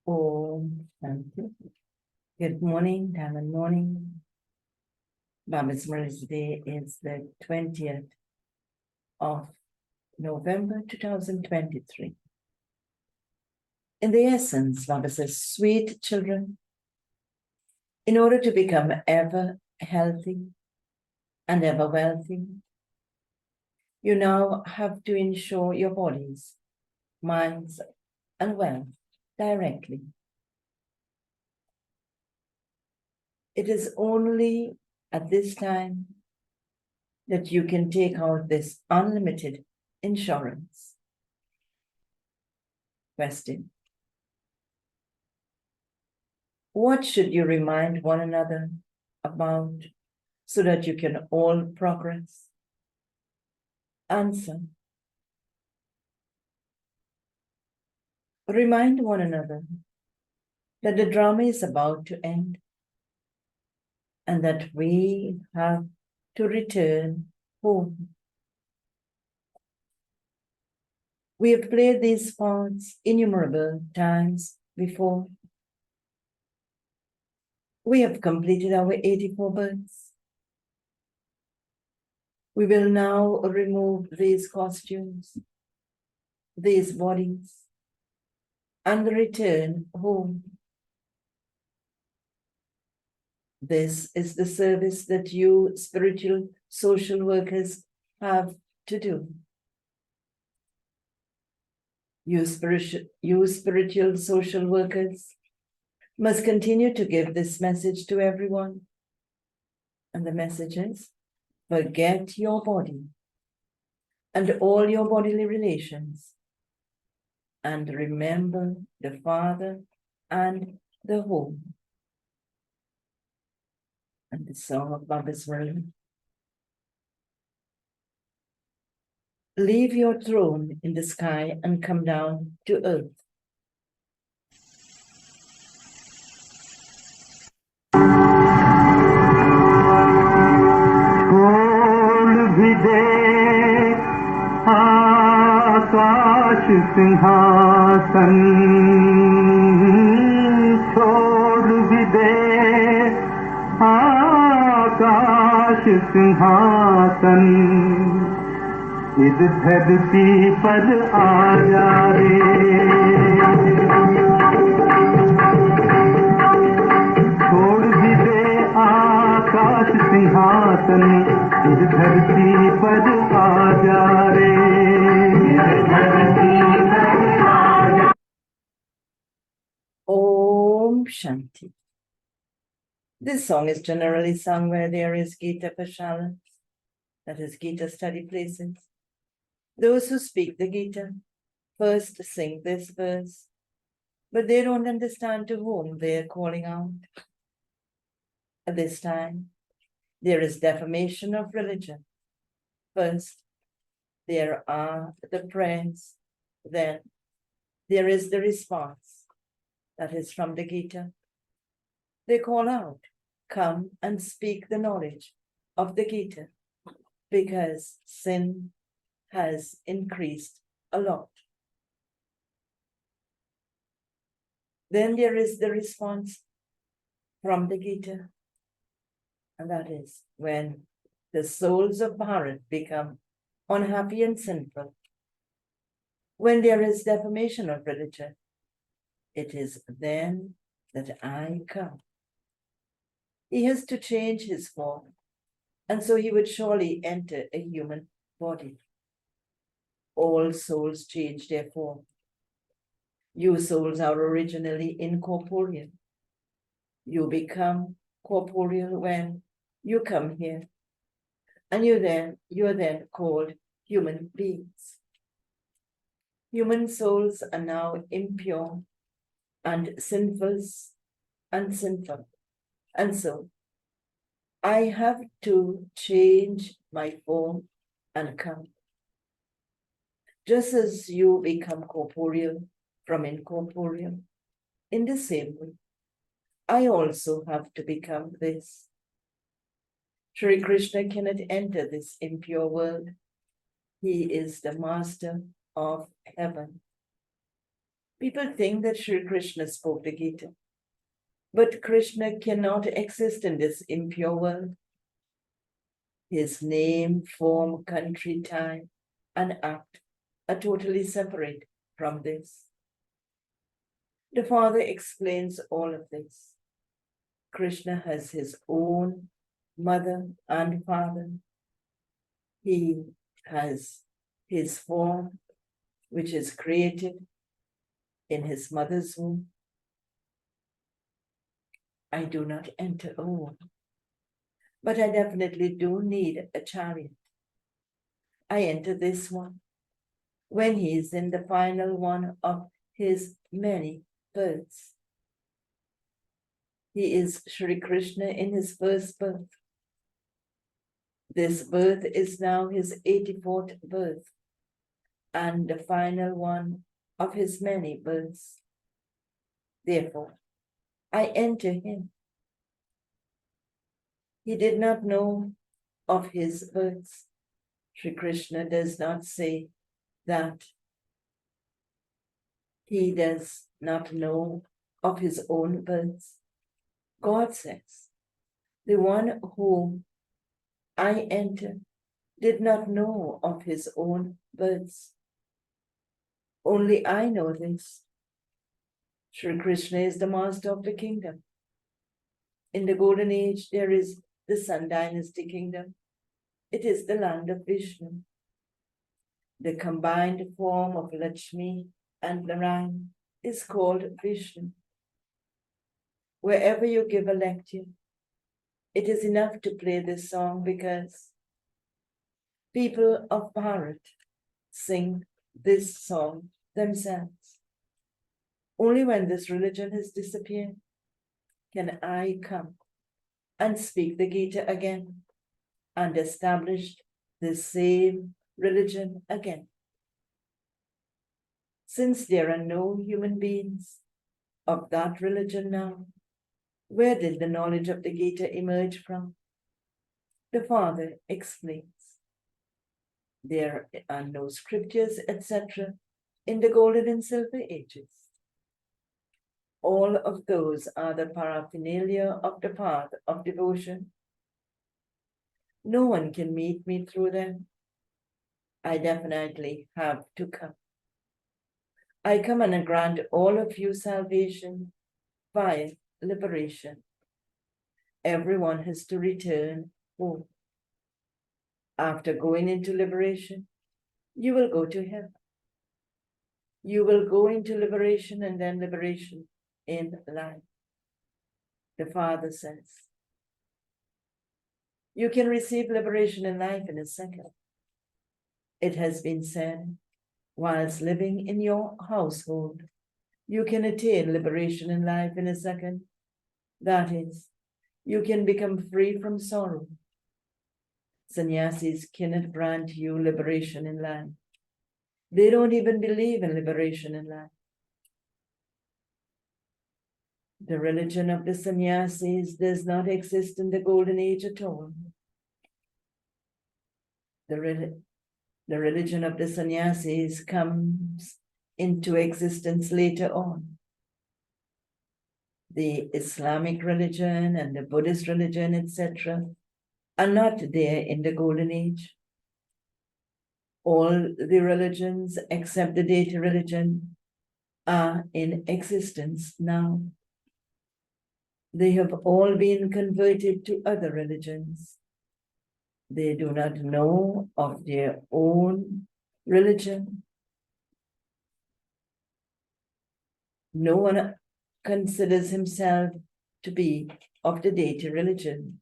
Shanti. Good morning, Diamond morning. Baba's Murli's Day is the 20th of November 2023. In the essence, Baba says, sweet children, in order to become ever healthy and ever wealthy, you now have to ensure your bodies, minds, and wealth directly. It is only at this time that you can take out this unlimited insurance. Question: what should you remind one another about so that you can all progress? Answer: remind one another that the drama is about to end and that we have to return home. We have played these parts innumerable times before. We have completed our 84 births. We will now remove these costumes, these bodies, and return home. This is the service that you spiritual social workers have to do. You spiritual social workers must continue to give this message to everyone. And the message is, forget your body and all your bodily relations, and remember the Father and the home. And the song of Baba's Murli. Leave your throne in the sky and come down to earth. आकाश सिंहासन छोड़ भी दे आकाश सिंहासन इस धरती पर आ जा रे छोड़ भी दे आकाश सिंहासन इस धरती पर आ जा रे Om Shanti. This song is generally sung where there is Gita Pashalas, that is Gita study places. Those who speak the Gita first sing this verse, but they don't understand to whom they are calling out. At this time, there is defamation of religion. First, there are the prayers, then there is the response, that is from the Gita. They call out, come and speak the knowledge of the Gita, because sin has increased a lot. Then there is the response from the Gita, and that is when the souls of Bharat become unhappy and sinful. When there is defamation of religion, it is then that I come. He has to change his form, and so he would surely enter a human body. All souls change their form. You souls are originally incorporeal. You become corporeal when you come here, and you are then called human beings. Human souls are now impure and sinful. And so I have to change my form and come. Just as you become corporeal from incorporeal, in the same way, I also have to become this. Sri Krishna cannot enter this impure world. He is the master of heaven. People think that Sri Krishna spoke the Gita, but Krishna cannot exist in this impure world. His name, form, country, time, and act are totally separate from this. The Father explains all of this. Krishna has his own mother and father. He has his form, which is created in his mother's womb. I do not enter a womb, but I definitely do need a chariot. I enter this one when he is in the final one of his many births. He is Sri Krishna in his first birth. This birth is now his 84th birth and the final one of his many births. Therefore, I enter him. He did not know of his births. Sri Krishna does not say that he does not know of his own births. God says, the one whom I enter did not know of his own births. Only I know this. Sri Krishna is the master of the kingdom. In the golden age, there is the Sun Dynasty kingdom. It is the land of Vishnu. The combined form of Lakshmi and Narayan is called Vishnu. Wherever you give a lecture, it is enough to play this song because people of Bharat sing this song themselves. Only when this religion has disappeared can I come and speak the Gita again and establish the same religion again. Since there are no human beings of that religion now, where did the knowledge of the Gita emerge from? The Father explains. There are no scriptures, etc., in the golden and silver ages. All of those are the paraphernalia of the path of devotion. No one can meet me through them. I definitely have to come. I come and grant all of you salvation by liberation. Everyone has to return home. After going into liberation, you will go to heaven. You will go into liberation and then liberation in life. The Father says, you can receive liberation in life in a second. It has been said, whilst living in your household, you can attain liberation in life in a second. That is, you can become free from sorrow. Sannyasis cannot grant you liberation in life. They don't even believe in liberation in life. The religion of the sannyasis does not exist in the golden age at all. The religion of the sannyasis comes into existence later on. The Islamic religion and the Buddhist religion, etc., are not there in the golden age. All the religions except the deity religion are in existence now. They have all been converted to other religions. They do not know of their own religion. No one considers himself to be of the deity religion.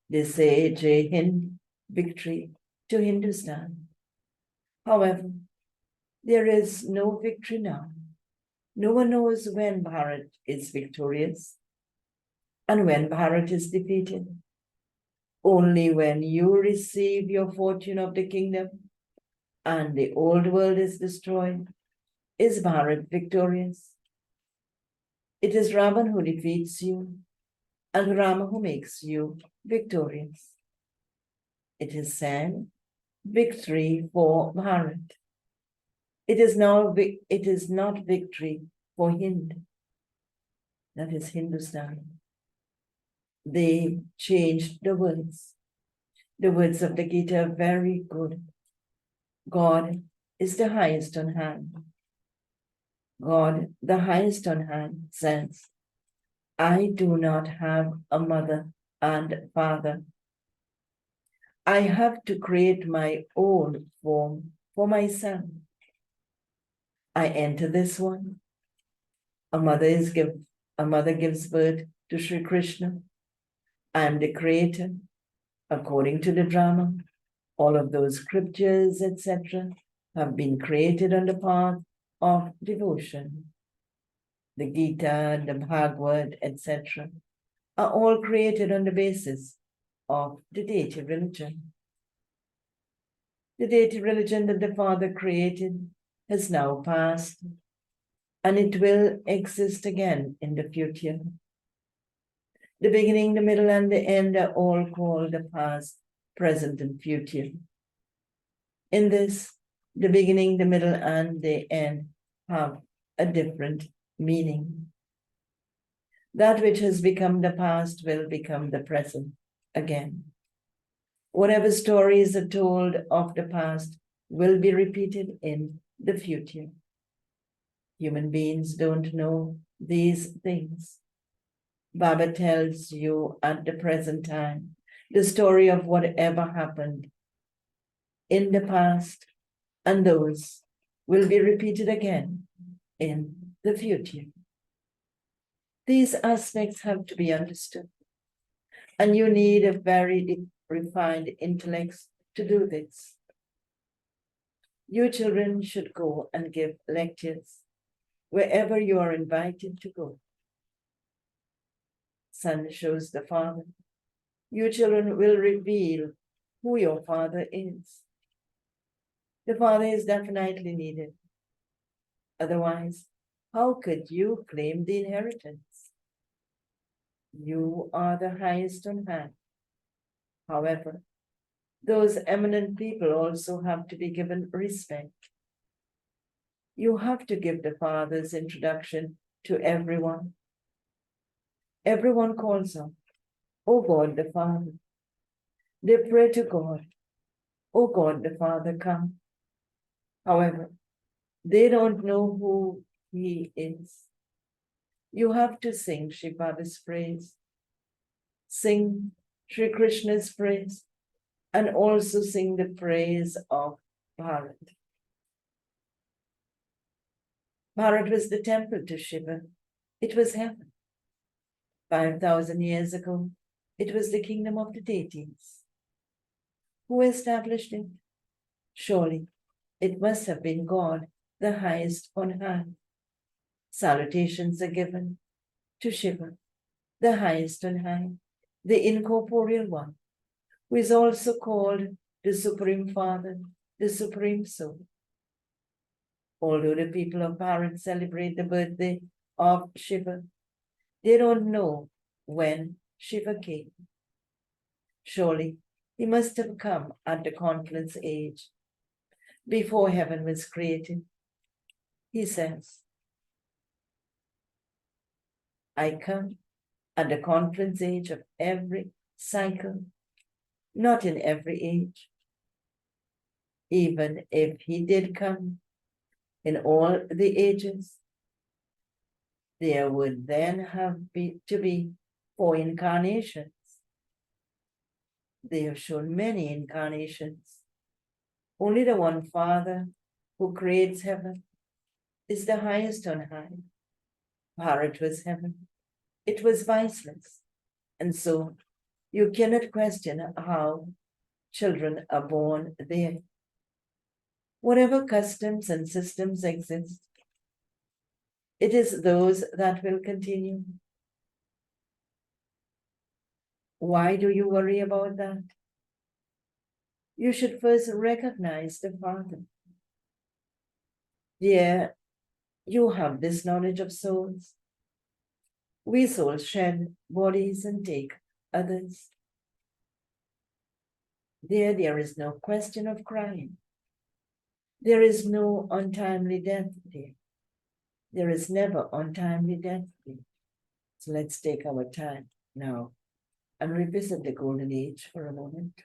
They say Jai Hind, victory to Hindustan. However, there is no victory now. No one knows when Bharat is victorious and when Bharat is defeated. Only when you receive your fortune of the kingdom and the old world is destroyed, is Bharat victorious. It is Ravan who defeats you and Rama who makes you victorious. It is said, victory for Bharat. It is not victory for Hind. That is Hindustan. They changed the words. The words of the Gita are very good. God is the highest on high. God, the highest on high, says, I do not have a mother and father. I have to create my own form for myself. I enter this one. A mother gives birth to Sri Krishna. I am the creator, according to the drama. All of those scriptures, etc., have been created on the path of devotion. The Gita, the Bhagavad, etc., are all created on the basis of the deity religion. The deity religion that the Father created has now passed, and it will exist again in the future. The beginning, the middle, and the end are all called the past, present, and future. In this, the beginning, the middle, and the end have a different meaning. That which has become the past will become the present again. Whatever stories are told of the past will be repeated in the future. Human beings don't know these things. Baba tells you at the present time the story of whatever happened in the past, and those will be repeated again in the future. These aspects have to be understood, and you need a very refined intellect to do this. You children should go and give lectures wherever you are invited to go. Son shows the father. You children will reveal who your father is. The father is definitely needed. Otherwise, how could you claim the inheritance? You are the highest on high. However, those eminent people also have to be given respect. You have to give the Father's introduction to everyone. Everyone calls out, "Oh God the Father." They pray to God, "Oh God the Father, come." However, they don't know who He is. You have to sing Shri Baba's praise, sing Shri Krishna's praise, and also sing the praise of Bharat. Bharat was the temple to Shiva. It was heaven. 5,000 years ago, it was the kingdom of the deities. Who established it? Surely, it must have been God, the highest on high. Salutations are given to Shiva, the highest on high, the incorporeal one, who is also called the Supreme Father, the Supreme Soul. Although the people of Bharat celebrate the birthday of Shiva, they don't know when Shiva came. Surely, he must have come at the confluence age, before heaven was created. He says, I come at the confluence age of every cycle, not in every age. Even if he did come in all the ages, there would then have to be 4 incarnations. They have shown many incarnations. Only the one Father who creates heaven is the highest on high. Bharat was heaven. It was viceless. And so you cannot question how children are born there. Whatever customs and systems exist, it is those that will continue. Why do you worry about that? You should first recognize the Father. There, you have this knowledge of souls. We souls shed bodies and take others. There is no question of crying. There is no untimely death, dear. There is never untimely death, dear. So let's take our time now and revisit the golden age for a moment.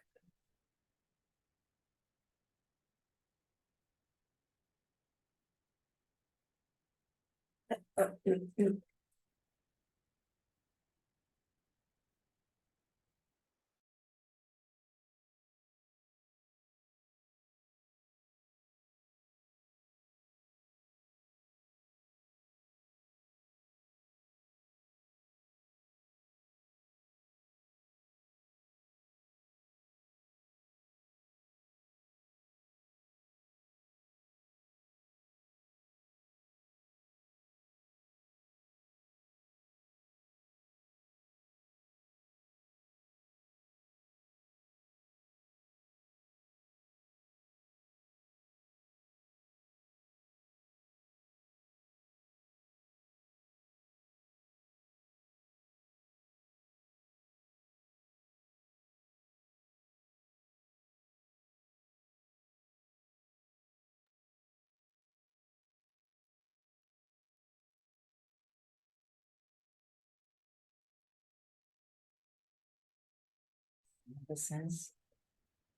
The sense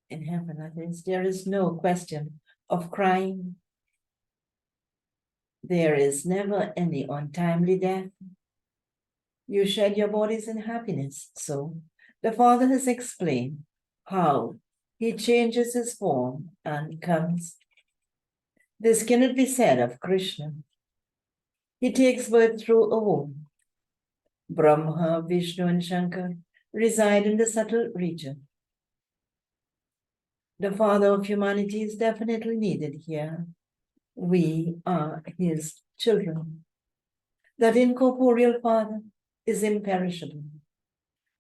in heaven, that is, there is no question of crying. There is never any untimely death. You shed your bodies in happiness. So the Father has explained how he changes his form and comes. This cannot be said of Krishna. He takes birth through a womb. Brahma, Vishnu, and Shankar reside in the subtle region. The Father of humanity is definitely needed here. We are his children. That incorporeal Father is imperishable,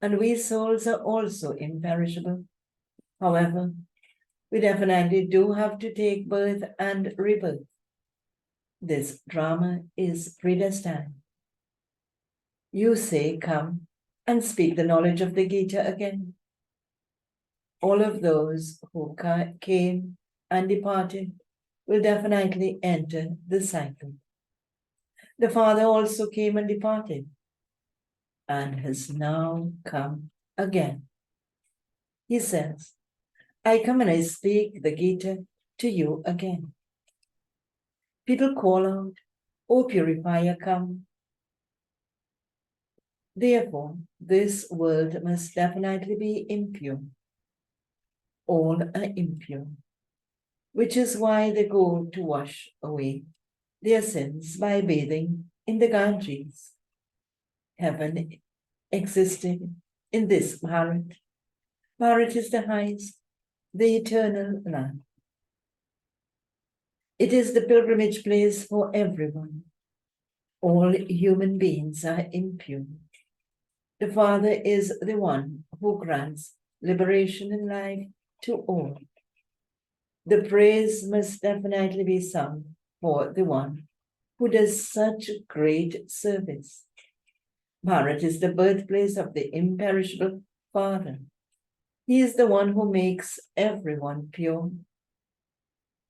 and we souls are also imperishable. However, we definitely do have to take birth and rebirth. This drama is predestined. You say, come and speak the knowledge of the Gita again. All of those who came and departed will definitely enter the cycle. The Father also came and departed and has now come again. He says, I come and I speak the Gita to you again. People call out, O purifier, come. Therefore, this world must definitely be impure. All are impure, which is why they go to wash away their sins by bathing in the Ganges. Heaven existed in this Bharat. Bharat is the highest, the eternal land. It is the pilgrimage place for everyone. All human beings are impure. The Father is the one who grants liberation in life to all. The praise must definitely be sung for the one who does such great service. Bharat is the birthplace of the imperishable Father. He is the one who makes everyone pure.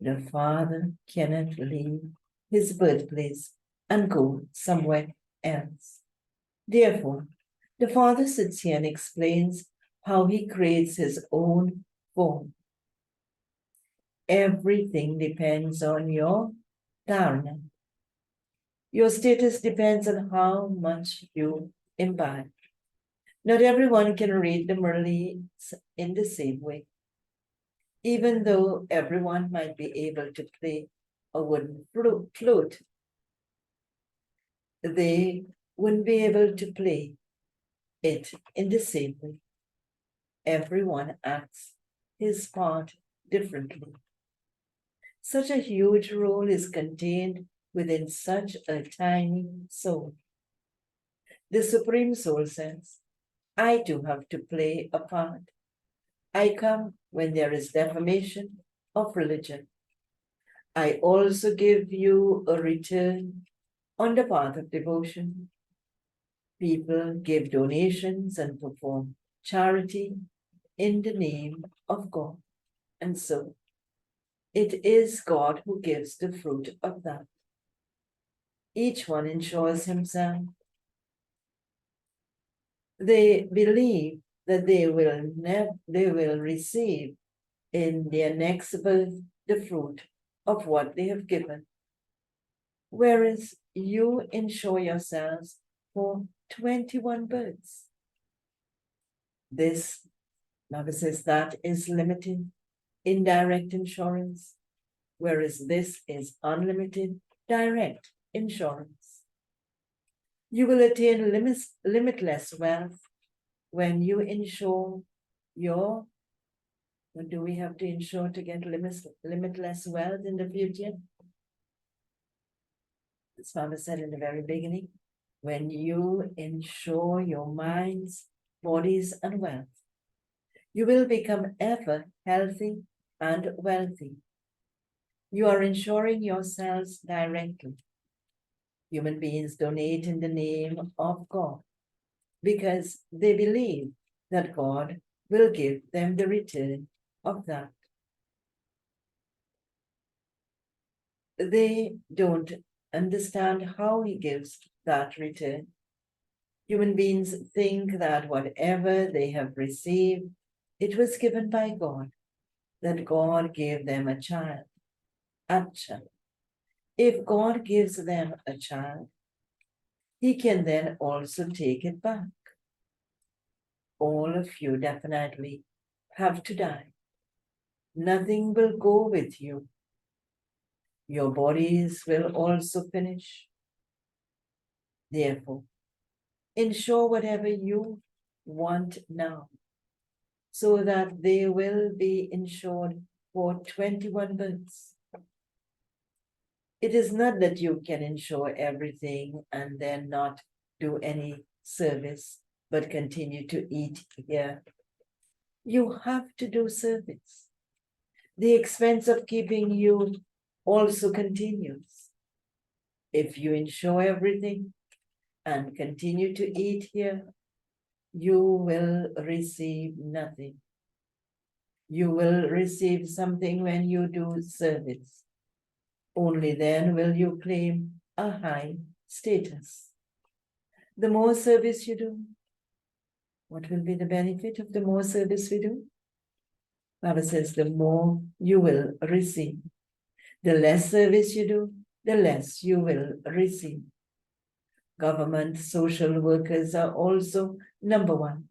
The Father cannot leave his birthplace and go somewhere else. Therefore, the Father sits here and explains how he creates his own form. Everything depends on your dharana. Your status depends on how much you imbibe. Not everyone can read the Murli in the same way. Even though everyone might be able to play a wooden flute, they wouldn't be able to play it in the same way. Everyone acts his part differently. Such a huge role is contained within such a tiny soul. The Supreme Soul says, I too have to play a part. I come when there is defamation of religion. I also give you a return on the path of devotion. People give donations and perform charity in the name of God. And so, It is God who gives the fruit of that. Each one ensures himself. They believe that they will receive in their next birth the fruit of what they have given. Whereas you insure yourselves for 21 births. This, Baba says, that is limited, indirect insurance, whereas this is unlimited, direct insurance. You will attain limitless wealth when you insure your, what do we have to insure to get limitless wealth in the future? As Mama said in the very beginning, when you insure your minds, bodies, and wealth, you will become ever healthy and wealthy. You are insuring yourselves directly. Human beings donate in the name of God because they believe that God will give them the return of that. They don't understand how He gives that return. Human beings think that whatever they have received, it was given by God, that God gave them a child. If God gives them a child, He can then also take it back. All of you definitely have to die. Nothing will go with you. Your bodies will also finish. Therefore, ensure whatever you want now, so that they will be insured for 21 births. It is not that you can insure everything and then not do any service, but continue to eat here. You have to do service. The expense of keeping you also continues. If you insure everything and continue to eat here, you will receive nothing. You will receive something when you do service. Only then will you claim a high status. The more service you do, what will be the benefit of the more service we do? Baba says the more you will receive. The less service you do, the less you will receive. Government social workers are also number ones.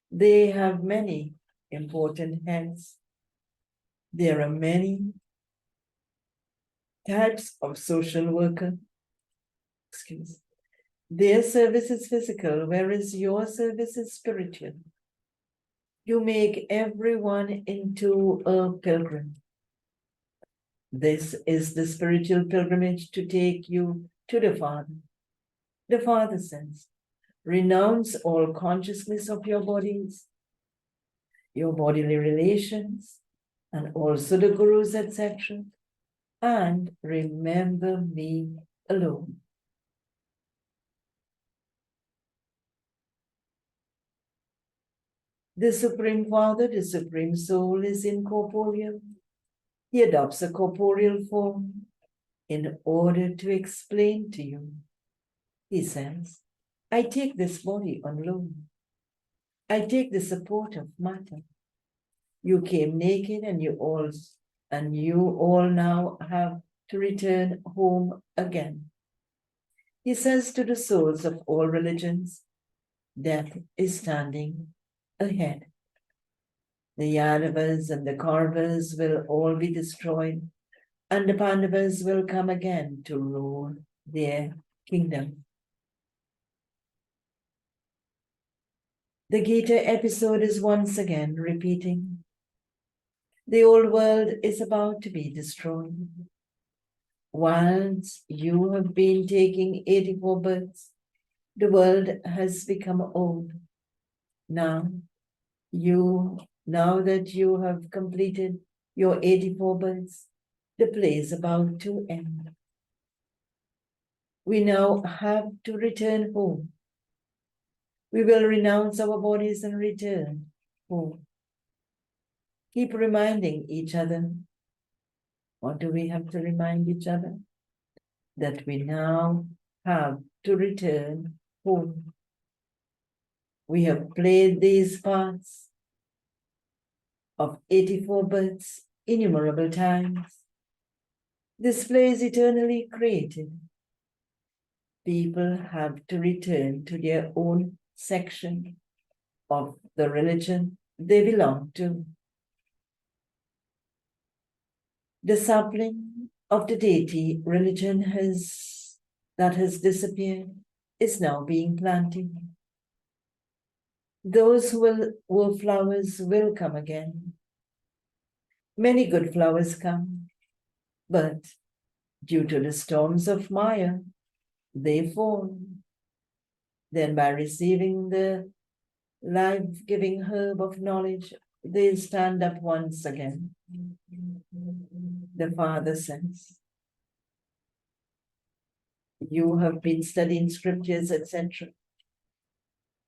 They have many important heads. There are many types of social worker. Their service is physical, whereas your service is spiritual. You make everyone into a pilgrim. This is the spiritual pilgrimage to take you to the Father. The Father says, renounce all consciousness of your bodies, your bodily relations, and also the gurus, etc. And remember me alone. The Supreme Father, the Supreme Soul, is incorporeal. He adopts a corporeal form in order to explain to you. He says, I take this body on loan. I take the support of matter. You came naked and you all now have to return home again. He says to the souls of all religions, death is standing ahead. The Yadavas and the Kauravas will all be destroyed, and the Pandavas will come again to rule their kingdom. The Gita episode is once again repeating. The old world is about to be destroyed. Once you have been taking 84 births, the world has become old. Now that you have completed your 84 births, the play is about to end. We now have to return home. We will renounce our bodies and return home. Keep reminding each other What do we have to remind each other? That we now have to return home. We have played these parts of 84 births innumerable times. This play is eternally created. People have to return to their own section of the religion they belong to. The sapling of the deity religion that has disappeared is now being planted. Those who were flowers will come again. Many good flowers come, but due to the storms of Maya, they fall. Then by receiving the life-giving herb of knowledge, they stand up once again. The Father says, you have been studying scriptures, etc.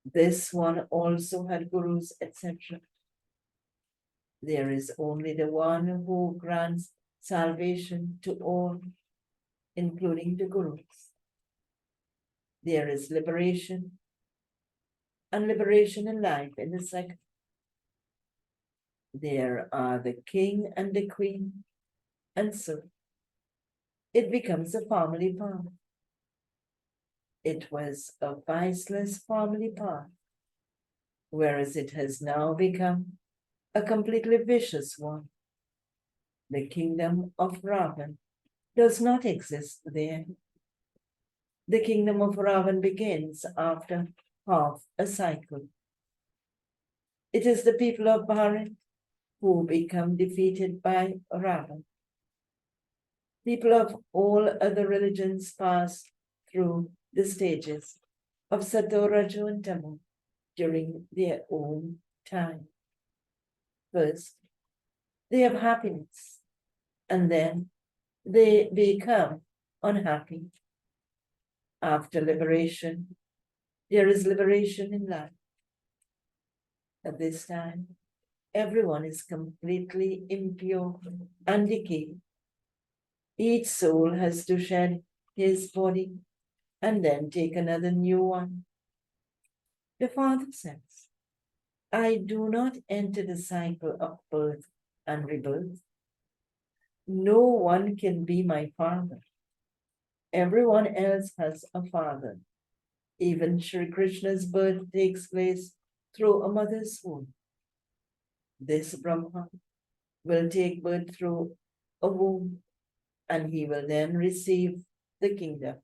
This one also had gurus, etc. There is only the one who grants salvation to all, including the gurus. There is liberation and liberation in life in the second. There are the king and the queen, and so it becomes a family path. It was a viceless family path, whereas it has now become a completely vicious one. The kingdom of Ravan does not exist there. The kingdom of Ravan begins after half a cycle. It is the people of Bharat who become defeated by Ravan. People of all other religions pass through the stages of Sato, Raju, and Tamu during their own time. First, they have happiness, and then they become unhappy. After liberation, there is liberation in life. At this time, everyone is completely impure and decayed. Each soul has to shed his body and then take another new one. The Father says, I do not enter the cycle of birth and rebirth. No one can be my father. Everyone else has a father. Even Sri Krishna's birth takes place through a mother's womb. This Brahma will take birth through a womb, and he will then receive the kingdom.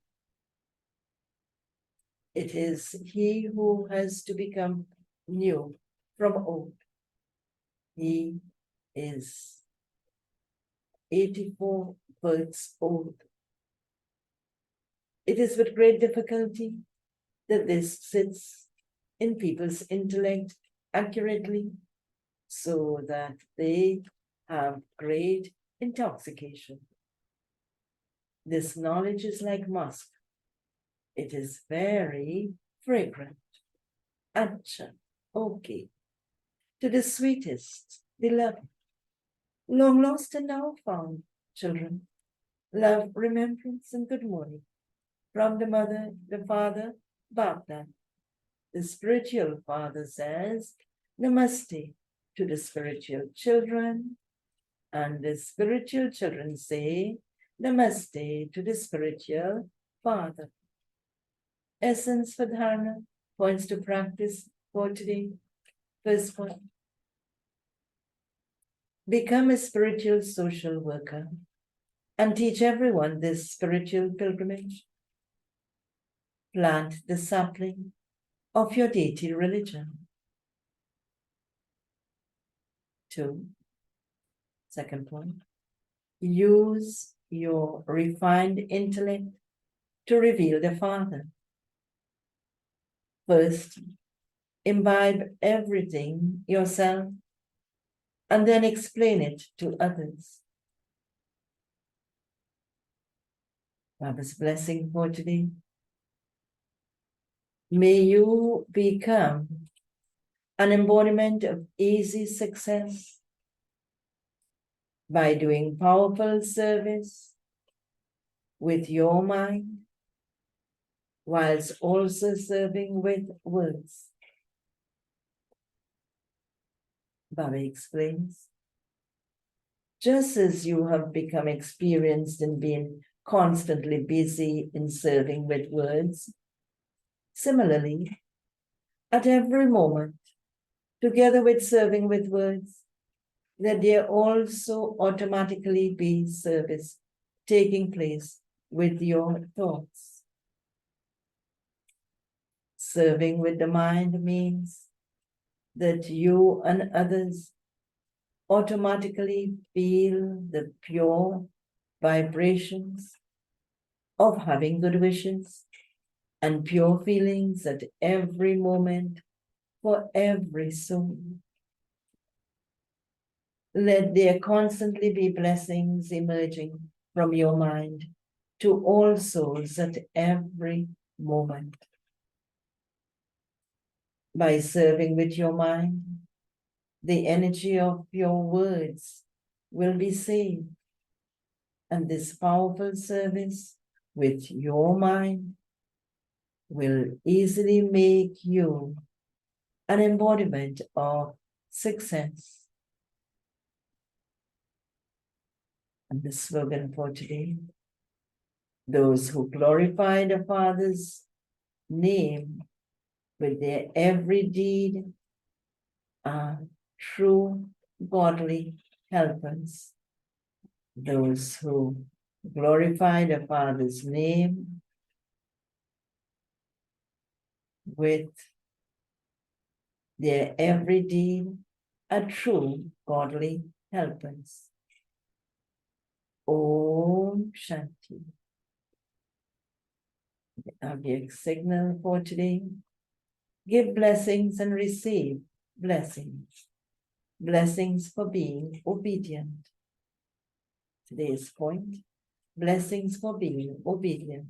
It is he who has to become new from old. He is 84 births old. It is with great difficulty that this sits in people's intellect accurately, so that they have great intoxication. This knowledge is like musk. It is very fragrant. Acha, okay. To the sweetest, beloved, long lost and now found, children, love, remembrance, and good morning from the mother, the father, Bapta. The spiritual father says, Namaste to the spiritual children, and the spiritual children say, Namaste to the spiritual father. Essence for dharana points to practice for today. First point. Become a spiritual social worker and teach everyone this spiritual pilgrimage. Plant the sapling of your deity religion. 2. Second point. Use your refined intellect to reveal the Father. First, imbibe everything yourself and then explain it to others. Baba's blessing for today. May you become an embodiment of easy success by doing powerful service with your mind, whilst also serving with words. Baba explains, just as you have become experienced in being constantly busy in serving with words, similarly, at every moment, together with serving with words, that there also automatically be service taking place with your thoughts. Serving with the mind means that you and others automatically feel the pure vibrations of having good wishes and pure feelings at every moment for every soul. Let there constantly be blessings emerging from your mind to all souls at every moment. By serving with your mind, the energy of your words will be saved. And this powerful service with your mind will easily make you an embodiment of success. And the slogan for today, those who glorify the Father's name with their every deed are true godly helpers. Those who glorify the Father's name with their every deed are true godly helpers. Om Shanti. Our big signal for today. Give blessings and receive blessings. Blessings for being obedient. Today's point, blessings for being obedient.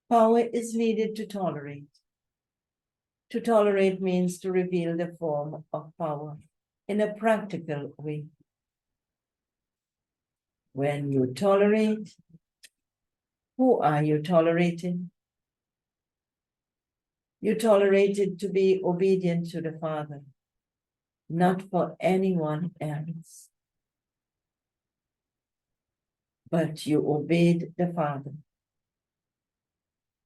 Power is needed to tolerate. To tolerate means to reveal the form of power in a practical way. When you tolerate, who are you tolerating? You tolerated to be obedient to the Father, not for anyone else. But you obeyed the Father.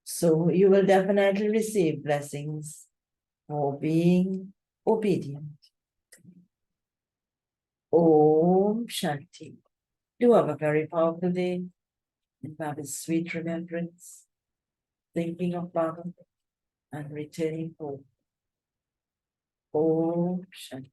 So you will definitely receive blessings for being obedient. Om Shanti. Do have a very powerful day in Baba's sweet remembrance, thinking of Baba and returning home. Om Shanti.